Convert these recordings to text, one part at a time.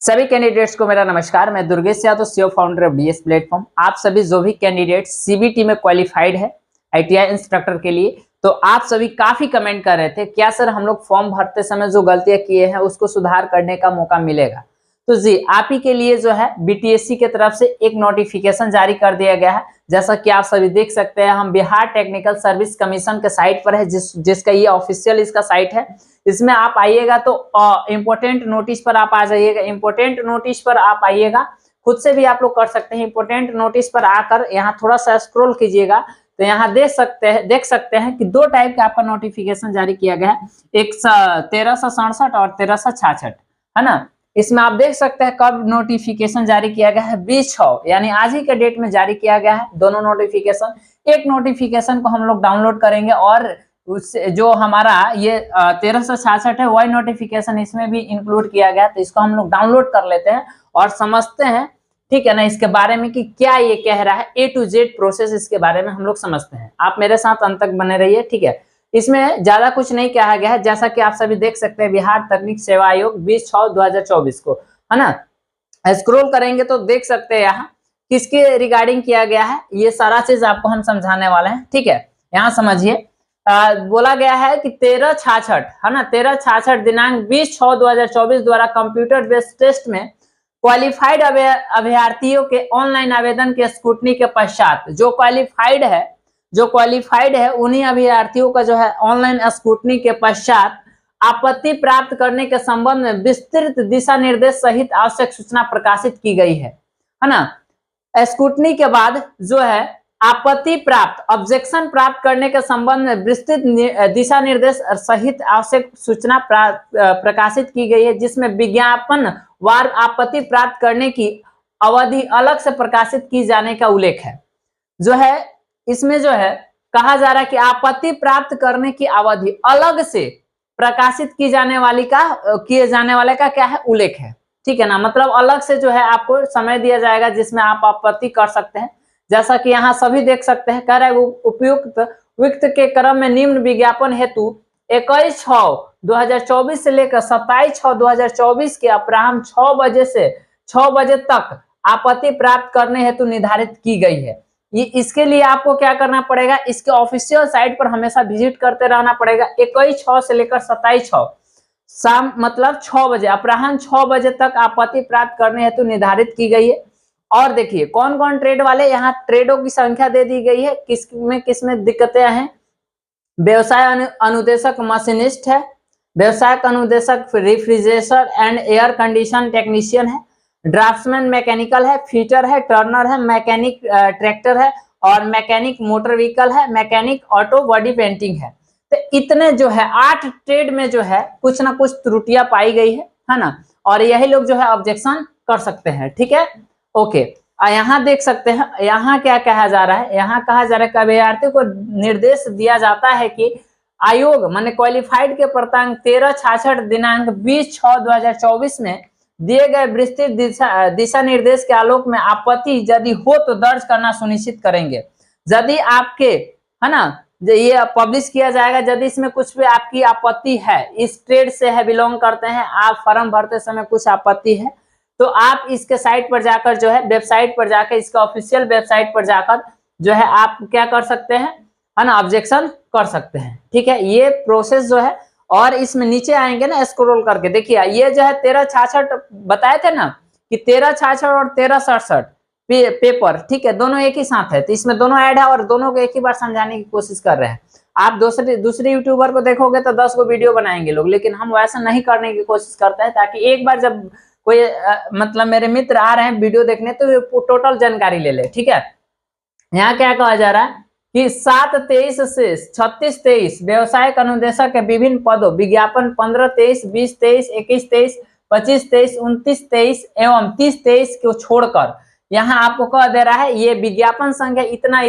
सभी कैंडिडेट्स को मेरा नमस्कार। मैं Durgesh Yadav, CEO founder of DS platform. आप सभी जो भी कैंडिडेट सीबीटी में क्वालिफाइड है आईटीआई इंस्ट्रक्टर के लिए, तो आप सभी काफी कमेंट कर रहे थे क्या सर हम लोग फॉर्म भरते समय जो गलतियां किए हैं उसको सुधार करने का मौका मिलेगा। तो जी आप ही के लिए जो है बीटीएससी की तरफ से एक नोटिफिकेशन जारी कर दिया गया है। जैसा कि आप सभी देख सकते हैं, हम बिहार टेक्निकल सर्विस कमीशन के साइट पर है, जिसका ये ऑफिशियल इसका साइट है। इसमें आप आइएगा तो इम्पोर्टेंट नोटिस पर आप आ जाइएगा। इम्पोर्टेंट नोटिस पर आप आइएगा, खुद से भी आप लोग कर सकते हैं। इम्पोर्टेंट नोटिस पर आकर यहाँ थोड़ा सा स्क्रॉल कीजिएगा तो यहाँ देख सकते हैं कि दो टाइप का आपका नोटिफिकेशन जारी किया गया है, एक 1367 और 1366, है ना। इसमें आप देख सकते हैं कब नोटिफिकेशन जारी किया गया है, 20/6 यानी आज ही के डेट में जारी किया गया है दोनों नोटिफिकेशन। एक नोटिफिकेशन को हम लोग डाउनलोड करेंगे और उससे जो हमारा ये 1366 है वही नोटिफिकेशन इसमें भी इंक्लूड किया गया, तो इसको हम लोग डाउनलोड कर लेते हैं और समझते हैं, ठीक है ना, इसके बारे में कि क्या ये कह रहा है। A to Z प्रोसेस इसके बारे में हम लोग समझते हैं। आप मेरे साथ अंत तक बने रहिए, ठीक है। इसमें ज्यादा कुछ नहीं कहा गया है, जैसा कि आप सभी देख सकते हैं बिहार तकनीक सेवा आयोग 20/6/2024 को, है ना। स्क्रॉल करेंगे तो देख सकते हैं यहाँ किसके रिगार्डिंग किया गया है, ये सारा चीज आपको हम समझाने वाले हैं, ठीक है। यहाँ समझिए, बोला गया है कि 1366, है ना, 1366 दिनांक 20/6/2024 द्वारा कंप्यूटर बेस्ड टेस्ट में क्वालिफाइड अभ्यर्थियों के ऑनलाइन आवेदन के स्क्रूटनी के पश्चात जो क्वालिफाइड है उन्हीं अभ्यर्थियों का जो है ऑनलाइन स्क्रूटनी के पश्चात आपत्ति प्राप्त करने के संबंध में विस्तृत दिशा निर्देश सहित आवश्यक सूचना प्रकाशित की गई है ना। स्क्रूटनी के बाद जो है आपत्ति प्राप्त ऑब्जेक्शन प्राप्त करने के संबंध में विस्तृत दिशा निर्देश सहित आवश्यक सूचना प्रकाशित की गई है, जिसमें विज्ञापन वार आपत्ति प्राप्त करने की अवधि अलग से प्रकाशित की जाने का उल्लेख है। जो है इसमें जो है कहा जा रहा है कि आपत्ति प्राप्त करने की अवधि अलग से प्रकाशित किए जाने वाले का क्या है, उल्लेख है, ठीक है ना। मतलब अलग से जो है आपको समय दिया जाएगा जिसमें आप आपत्ति कर सकते हैं। जैसा कि यहाँ सभी देख सकते हैं, कह रहा है उपयुक्त के क्रम में निम्न विज्ञापन हेतु 21/6/2024 से लेकर 27/6/2024 के अपराह्न 6 बजे से 6 बजे तक आपत्ति प्राप्त करने हेतु निर्धारित की गई है। ये इसके लिए आपको क्या करना पड़ेगा, इसके ऑफिशियल साइट पर हमेशा विजिट करते रहना पड़ेगा। 21/6 से लेकर 27/6 शाम मतलब 6 बजे अपराह्न 6 बजे तक आपत्ति प्राप्त करने हेतु निर्धारित की गई है। और देखिए कौन कौन ट्रेड वाले, यहाँ ट्रेडों की संख्या दे दी गई है, किसमें दिक्कतें हैं। व्यवसाय अनुदेशक मशीनिस्ट है, व्यवसाय अनुदेशक refrigerator and air condition technician है, ड्राफ्ट्समैन मैकेनिकल है, फिटर है, टर्नर है, मैकेनिक ट्रैक्टर है और मैकेनिक मोटर व्हीकल है, मैकेनिक ऑटो बॉडी पेंटिंग है। तो इतने जो है 8 ट्रेड में जो है कुछ ना कुछ त्रुटियां पाई गई है ना। और यही लोग जो है ऑब्जेक्शन कर सकते हैं, ठीक है, ओके। यहाँ देख सकते हैं, यहाँ क्या कहा जा रहा है, यहाँ कहा जा रहा है कि अभ्यर्थी को निर्देश दिया जाता है कि आयोग माने क्वालिफाइड के प्रतांक 1366 दिनांक 20/6/2024 में दिए गए विस्तृत दिशा निर्देश के आलोक में आपत्ति यदि हो तो दर्ज करना सुनिश्चित करेंगे। यदि आपके, है ना, ये पब्लिश किया जाएगा यदि इसमें कुछ भी आपकी आपत्ति है, इस ट्रेड से है बिलोंग करते हैं आप, फॉर्म भरते समय कुछ आपत्ति है तो आप इसके साइट पर जाकर जो है वेबसाइट पर जाकर इसका ऑफिशियल वेबसाइट पर जाकर जो है आप क्या कर सकते हैं, है ना, ऑब्जेक्शन कर सकते हैं, ठीक है। ये प्रोसेस जो है, और इसमें नीचे आएंगे ना स्क्रॉल करके देखिए, ये जो है 1366 बताए थे ना कि 1366 और 1367 पेपर, ठीक है, दोनों एक ही साथ है, तो इसमें दोनों ऐड है और दोनों को एक ही बार समझाने की कोशिश कर रहे हैं। आप दूसरे यूट्यूबर को देखोगे तो 10 को वीडियो बनाएंगे लोग, लेकिन हम वैसा नहीं करने की कोशिश करते हैं ताकि एक बार जब कोई मतलब मेरे मित्र आ रहे हैं वीडियो देखने तो टोटल जानकारी ले ले, ठीक है। यहाँ क्या कहा जा रहा है कि 7/23 से 36/23 व्यवसायिक अनुदेशक के विभिन्न पदों विज्ञापन 15/23, 20/23, 21/23, 25/23, 29/23 एवं 30/23 को छोड़कर यहाँ आपको कह दे रहा है ये विज्ञापन संख्या इतना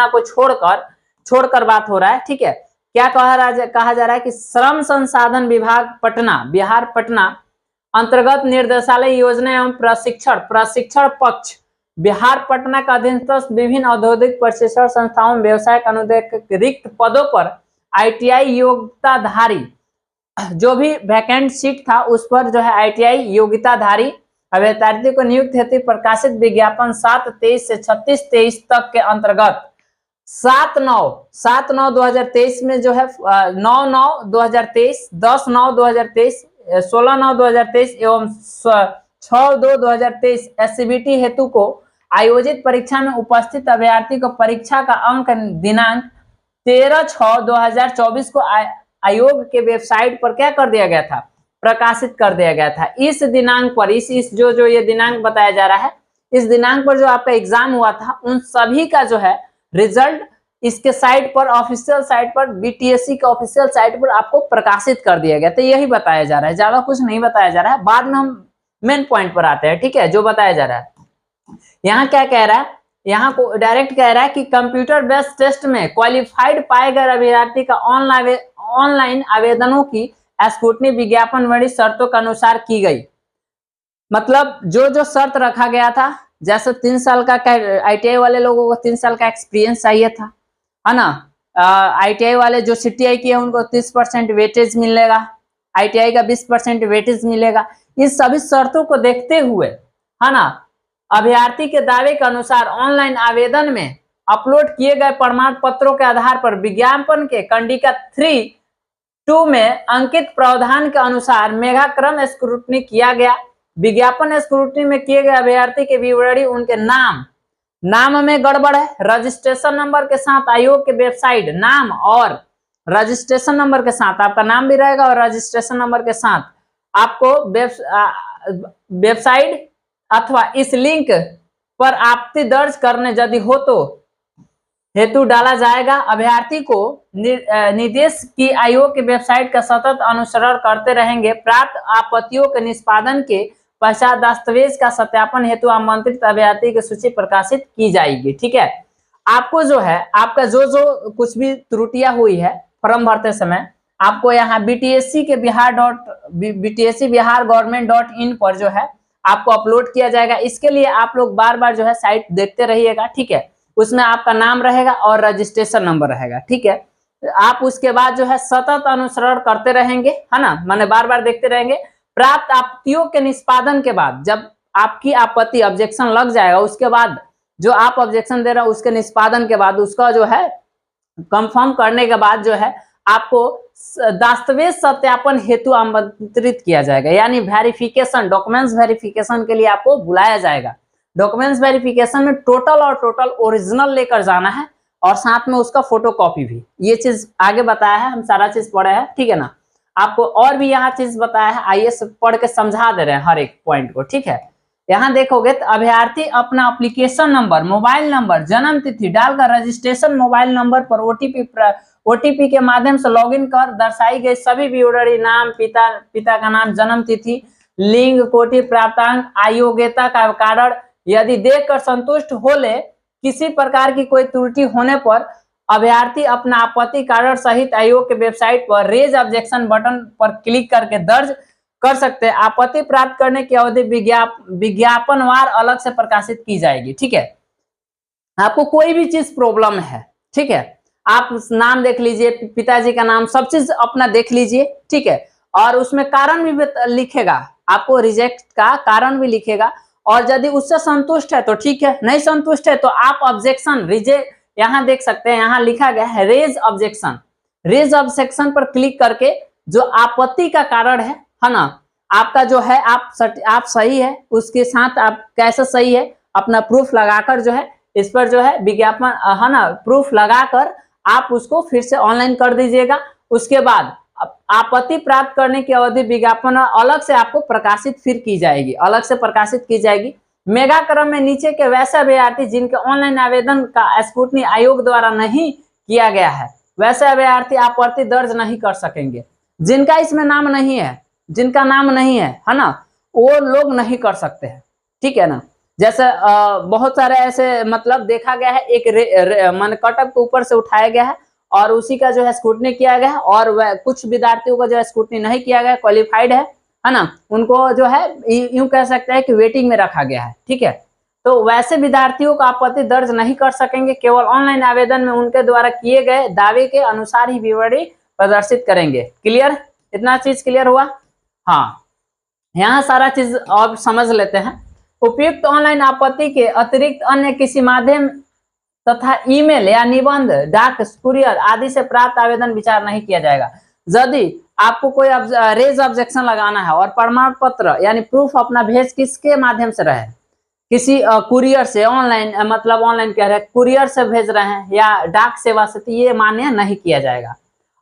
को छोड़कर बात हो रहा है, ठीक है। क्या कहा जा रहा है कि श्रम संसाधन विभाग पटना, बिहार पटना अंतर्गत निर्देशालय योजना एवं प्रशिक्षण पक्ष बिहार पटना का अधीनस्थ विभिन्न औद्योगिक प्रशिक्षण संस्थाओं में व्यवसायिक अनुदेशक रिक्त पदों पर आईटीआई योग्यताधारी जो भी वैकेंट सीट था उस पर जो है ITI योग्यताधारी अभ्यर्थी को नियुक्त हेतु प्रकाशित विज्ञापन 7/23 से 36/23 तक के अंतर्गत 7/9/2023 में जो है 9/9/2023, 10/9/2023, 16/9/2023 एवं 6/2/2023 SCBT हेतु को आयोजित परीक्षा में उपस्थित अभ्यर्थी को परीक्षा का अंक दिनांक 13/6/2024 को आयोग के वेबसाइट पर क्या कर दिया गया था, प्रकाशित कर दिया गया था। इस दिनांक पर इस जो ये दिनांक बताया जा रहा है, इस दिनांक पर जो आपका एग्जाम हुआ था उन सभी का जो है रिजल्ट इसके साइट पर, ऑफिशियल साइट पर, BTSC के ऑफिशियल साइट पर आपको प्रकाशित कर दिया गया। तो यही बताया जा रहा है, ज्यादा कुछ नहीं बताया जा रहा है। बाद में हम मेन पॉइंट पर आते हैं, ठीक है। जो बताया जा रहा है यहाँ क्या कह रहा है, यहाँ को डायरेक्ट कह रहा है कि कंप्यूटर बेस्ड टेस्ट में क्वालिफाइड पाए गए अभ्यर्थी का ऑनलाइन आवेदनों की स्क्रूटनी विज्ञापन बड़ी शर्तों के अनुसार की गई। मतलब जो शर्त रखा गया था, जैसे 3 साल का ITI वाले लोगों को 3 साल का एक्सपीरियंस चाहिए था, है ना। ITI वाले जो CTI किए उनको 30% वेटेज मिलेगा, ITI का 20% वेटेज मिलेगा। इस सभी शर्तों को देखते हुए, है ना, अभ्यर्थी के दावे के अनुसार ऑनलाइन आवेदन में अपलोड किए गए प्रमाण पत्रों के आधार पर विज्ञापन के कंडिका 3(2) में अंकित प्रावधान के अनुसार मेघाक्रम स्क्रूटनी किया गया। विज्ञापन स्क्रूटनी में किए गए अभ्यर्थी के विवरणी उनके नाम में गड़बड़ है, रजिस्ट्रेशन नंबर के साथ आयोग के वेबसाइट, नाम और रजिस्ट्रेशन नंबर के साथ, आपका नाम भी रहेगा और रजिस्ट्रेशन नंबर के साथ आपको वेबसाइट अथवा इस लिंक पर आपत्ति दर्ज करने यदि हो तो हेतु डाला जाएगा। अभ्यर्थी को निर्देश की आयोग के वेबसाइट का सतत अनुसरण करते रहेंगे। प्राप्त आपत्तियों के निष्पादन के पश्चात दस्तावेज का सत्यापन हेतु आमंत्रित अभ्यर्थी की सूची प्रकाशित की जाएगी। ठीक है, आपको जो है आपका जो कुछ भी त्रुटियां हुई है फॉर्म भरते समय, आपको यहाँ BTSC bihargovernment.in पर जो है आपको अपलोड किया जाएगा। इसके लिए आप लोग बार बार जो है साइट देखते रहिएगा, ठीक है। उसमें आपका नाम रहेगा और रजिस्ट्रेशन नंबर रहेगा, ठीक है। आप उसके बाद जो है सतत अनुसरण करते रहेंगे, है ना, माने बार बार देखते रहेंगे। प्राप्त आपत्तियों के निष्पादन के बाद, जब आपकी आपत्ति ऑब्जेक्शन लग जाएगा, उसके बाद जो आप ऑब्जेक्शन दे रहे हो उसके निष्पादन के बाद उसका जो है कंफर्म करने के बाद जो है आपको दस्तावेज सत्यापन हेतु आमंत्रित किया जाएगा, यानी वेरिफिकेशन, डॉक्यूमेंट्स वेरिफिकेशन के लिए आपको बुलाया जाएगा। डॉक्यूमेंट्स वेरिफिकेशन में टोटल ओरिजिनल लेकर जाना है और साथ में उसका फोटोकॉपी भी। ये चीज आगे बताया है, हम सारा चीज पढ़े हैं, ठीक है ना। आपको और भी यहाँ चीज बताया है, आइए पढ़ के समझा दे रहे हैं हर एक पॉइंट को, ठीक है। यहाँ देखोगे तो अभ्यर्थी अपना एप्लीकेशन नंबर, मोबाइल नंबर, जन्म तिथि डालकर रजिस्ट्रेशन मोबाइल नंबर पर OTP के माध्यम से लॉगिन कर दर्शाई गई सभी विवरणी, नाम, पिता का नाम, जन्म तिथि, लिंग, कोटि, प्राप्तांक, अयोग्यता का कारण यदि देखकर संतुष्ट हो ले, किसी प्रकार की कोई त्रुटि होने पर अभ्यर्थी अपना आपत्ति कारण सहित आयोग के वेबसाइट पर रेज ऑब्जेक्शन बटन पर क्लिक करके दर्ज कर सकते हैं। आपत्ति प्राप्त करने की अवधि विज्ञापनवार अलग से प्रकाशित की जाएगी, ठीक है। आपको कोई भी चीज प्रॉब्लम है, ठीक है, आप नाम देख लीजिए, पिताजी का नाम, सब चीज अपना देख लीजिए, ठीक है। और उसमें कारण भी लिखेगा, आपको रिजेक्ट का कारण भी लिखेगा, और यदि उससे संतुष्ट है तो ठीक है, नहीं संतुष्ट है तो आप ऑब्जेक्शन रिजेक्ट, यहाँ देख सकते हैं, यहाँ लिखा गया है रेज ऑब्जेक्शन। रेज ऑब्जेक्शन पर क्लिक करके जो आपत्ति का कारण है ना, आपका जो है आप सही है, उसके साथ आप कैसे सही है अपना प्रूफ लगाकर जो है इस पर जो है विज्ञापन, है ना, प्रूफ लगाकर आप उसको फिर से ऑनलाइन कर दीजिएगा। उसके बाद आपत्ति प्राप्त करने की अवधि विज्ञापन अलग से आपको प्रकाशित फिर की जाएगी, अलग से प्रकाशित की जाएगी। मेगा क्रम में नीचे के वैसे अभ्यर्थी जिनके ऑनलाइन आवेदन का स्क्रूटनी आयोग द्वारा नहीं किया गया है, वैसे अभ्यर्थी आपत्ति दर्ज नहीं कर सकेंगे। जिनका इसमें नाम नहीं है, जिनका नाम नहीं है ना, वो लोग नहीं कर सकते हैं, ठीक है ना। जैसे बहुत सारे ऐसे मतलब देखा गया है, एक मान कटअप के ऊपर से उठाया गया है और उसी का जो है स्क्रूटनी किया गया है, और वह कुछ विद्यार्थियों का जो है स्क्रूटनी नहीं किया गया, क्वालिफाइड है ना, उनको जो है यूं कह सकते हैं कि वेटिंग में रखा गया है, ठीक है। तो वैसे विद्यार्थियों का आपत्ति दर्ज नहीं कर सकेंगे, केवल ऑनलाइन आवेदन में उनके द्वारा किए गए दावे के अनुसार ही विवरणी प्रदर्शित करेंगे। क्लियर, इतना चीज क्लियर हुआ। हाँ, यहाँ सारा चीज और समझ लेते हैं। उपयुक्त ऑनलाइन आपत्ति के अतिरिक्त अन्य किसी माध्यम तथा ईमेल या निबंध, डाक, कुरियर आदि से प्राप्त आवेदन विचार नहीं किया जाएगा। यदि आपको कोई रेज ऑब्जेक्शन लगाना है और प्रमाण पत्र यानी प्रूफ अपना भेज किसके माध्यम से रहे, किसी कुरियर से, ऑनलाइन मतलब ऑनलाइन कह रहे हैं, कुरियर से भेज रहे हैं या डाक सेवा से, तो ये मान्य नहीं किया जाएगा।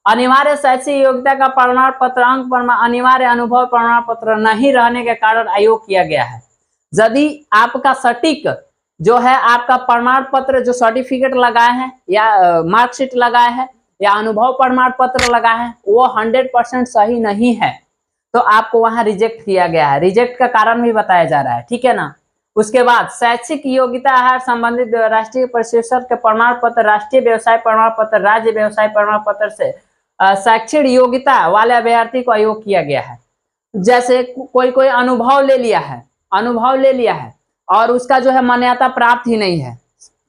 अनिवार्य शैक्षिक योग्यता का प्रमाण पत्र, अंक प्रमाण, अनिवार्य अनुभव प्रमाण पत्र नहीं रहने के कारण अयोग किया गया है। यदि आपका सटीक जो है आपका प्रमाण पत्र जो सर्टिफिकेट लगाए हैं या मार्कशीट लगाए हैं या अनुभव प्रमाण पत्र लगाए हैं वो 100% सही नहीं है तो आपको वहां रिजेक्ट किया गया है। रिजेक्ट का कारण भी बताया जा रहा है, ठीक है ना। उसके बाद शैक्षिक योग्यता आहार संबंधित राष्ट्रीय प्रशिक्षण के प्रमाण पत्र, राष्ट्रीय व्यवसाय प्रमाण पत्र, राज्य व्यवसाय प्रमाण पत्र से शैक्षिक योग्यता वाले अभ्यर्थी को अयोग किया गया है। जैसे कोई अनुभव ले लिया है और उसका जो है मान्यता प्राप्त ही नहीं है,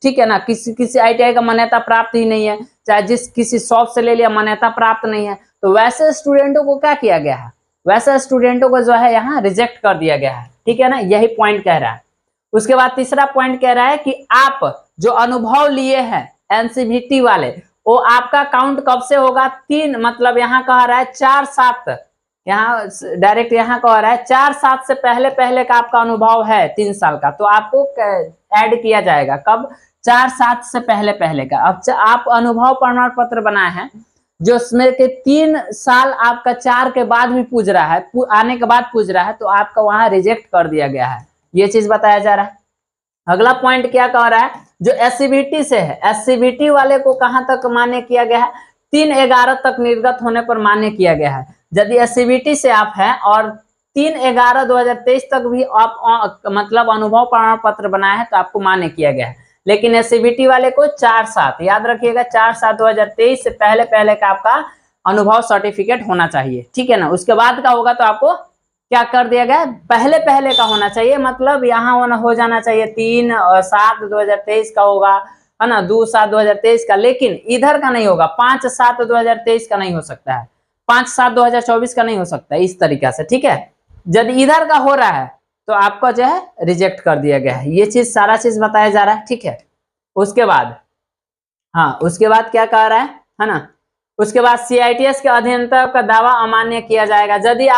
ठीक है ना, किसी ITI का मान्यता प्राप्त ही नहीं है, चाहे किसी शॉप से ले लिया मान्यता प्राप्त नहीं है, तो वैसे स्टूडेंटों को क्या किया गया है, वैसे स्टूडेंटों को जो है यहाँ रिजेक्ट कर दिया गया है, ठीक है ना। यही पॉइंट कह रहा है। उसके बाद तीसरा पॉइंट कह रहा है कि आप जो अनुभव लिए हैं NCVT वाले, वो आपका काउंट कब से होगा, 3 मतलब यहाँ कह रहा है 4/7, यहाँ डायरेक्ट यहाँ कह रहा है 4/7 से पहले का आपका अनुभव है 3 साल का, तो आपको ऐड किया जाएगा कब, 4/7 से पहले का। अब आप अनुभव प्रमाण पत्र बनाए हैं जो उसमें के 3 साल आपका 4 के बाद भी पूछ रहा है, आने के बाद पूछ रहा है, तो आपका वहां रिजेक्ट कर दिया गया है। ये चीज बताया जा रहा है। अगला पॉइंट क्या कह रहा है, जो SCVT से है, SCVT वाले को कहां तक मान्य किया गया है, 3/11 तक निर्गत होने पर मान्य किया गया है। यदि SCVT से आप हैं और 3/11/2023 तक भी आप मतलब अनुभव प्रमाण पत्र बनाए हैं तो आपको मान्य किया गया है। लेकिन SCVT वाले को 4/7, याद रखिएगा 4/7/2023 से पहले का आपका अनुभव सर्टिफिकेट होना चाहिए, ठीक है ना। उसके बाद का होगा तो आपको क्या कर दिया गया, पहले का होना चाहिए, मतलब यहाँ हो जाना चाहिए 3/7/2023 का होगा, है ना, 2/7/2023 का, लेकिन इधर का नहीं होगा, 5/7/2023 का नहीं हो सकता है, 5/7/2024 का नहीं हो सकता है, इस तरीका से, ठीक है। यदि इधर का हो रहा है तो आपको जो है रिजेक्ट कर दिया गया है। ये चीज सारा चीज बताया जा रहा है, ठीक है। उसके बाद हाँ, उसके बाद क्या कह रहा है ना, उसके बाद CITS के अधीनता का दावा अमान्य किया जाएगा। यदि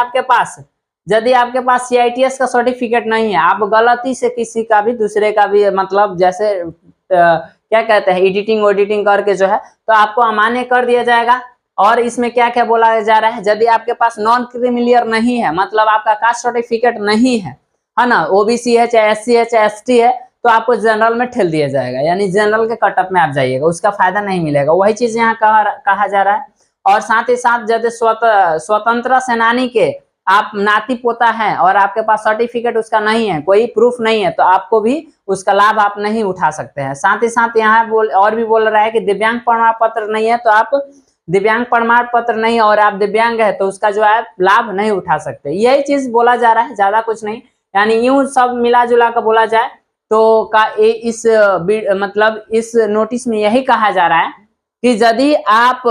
आपके पास CITS का सर्टिफिकेट नहीं है, आप गलती से किसी का भी, दूसरे का भी, मतलब जैसे क्या कहते हैं एडिटिंग करके जो है, तो आपको अमान्य कर दिया जाएगा। और इसमें क्या क्या बोला जा रहा है, यदि आपके पास नॉन क्रीमिलियर नहीं है, मतलब आपका कास्ट सर्टिफिकेट नहीं है ना, OBC है, चाहे SC है, चाहे ST है, तो आपको जनरल में ठेल दिया जाएगा, यानी जनरल के कटअप में आप जाइएगा, उसका फायदा नहीं मिलेगा। वही चीज यहाँ कहा जा रहा है। और साथ ही साथ यदि स्वतंत्र सेनानी के आप नाती पोता हैं और आपके पास सर्टिफिकेट उसका नहीं है, कोई प्रूफ नहीं है, तो आपको भी उसका लाभ आप नहीं उठा सकते हैं। साथ ही साथ यहाँ और भी बोल रहा है कि दिव्यांग प्रमाण पत्र नहीं है, तो आप दिव्यांग प्रमाण पत्र नहीं और आप दिव्यांग है तो उसका जो है लाभ नहीं उठा सकते। यही चीज बोला जा रहा है, ज्यादा कुछ नहीं। यानी यूं सब मिला जुला कर बोला जाए तो इस नोटिस में यही कहा जा रहा है कि यदि आप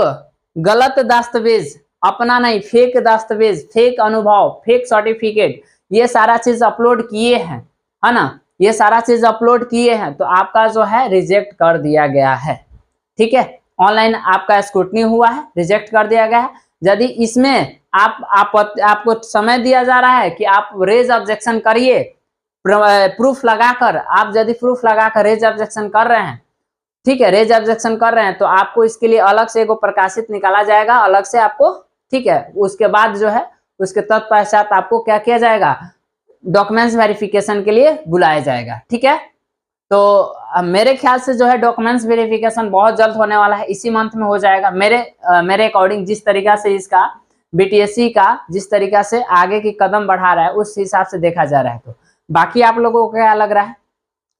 गलत दस्तावेज, अपना नहीं, फेक दस्तावेज, फेक अनुभव, फेक सर्टिफिकेट, ये सारा चीज अपलोड किए हैं, है ना, ये सारा चीज अपलोड किए हैं, तो आपका जो है रिजेक्ट कर दिया गया है, ठीक है। ऑनलाइन आपका स्क्रूटनी हुआ है, रिजेक्ट कर दिया गया है। यदि इसमें आपको समय दिया जा रहा है कि आप रेज ऑब्जेक्शन करिए, प्रूफ लगाकर, आप यदि प्रूफ लगाकर रेज ऑब्जेक्शन कर रहे हैं, ठीक है, रेज ऑब्जेक्शन कर रहे हैं, तो आपको इसके लिए अलग से एगो प्रकाशित निकाला जाएगा, अलग से आपको, ठीक है। उसके बाद जो है उसके तत्पश्चात आपको क्या किया जाएगा, डॉक्यूमेंट्स वेरिफिकेशन के लिए बुलाया जाएगा, ठीक है। तो मेरे ख्याल से जो है डॉक्यूमेंट्स वेरिफिकेशन बहुत जल्द होने वाला है, इसी मंथ में हो जाएगा मेरे अकॉर्डिंग। जिस तरीका से इसका BTSC का जिस तरीका से आगे की कदम बढ़ा रहा है उस हिसाब से देखा जा रहा है। तो बाकी आप लोगों को क्या लग रहा है,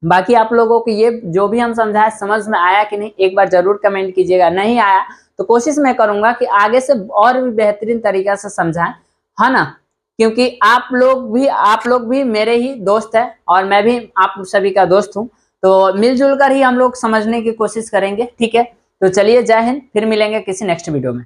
बाकी आप लोगों को ये जो भी हम समझाए समझ में आया कि नहीं, एक बार जरूर कमेंट कीजिएगा। नहीं आया तो कोशिश मैं करूंगा कि आगे से और भी बेहतरीन तरीका से समझाएं, है ना, क्योंकि आप लोग भी मेरे ही दोस्त हैं और मैं भी आप सभी का दोस्त हूं, तो मिलजुल कर ही हम लोग समझने की कोशिश करेंगे, ठीक है। तो चलिए, जय हिंद, फिर मिलेंगे किसी नेक्स्ट वीडियो में।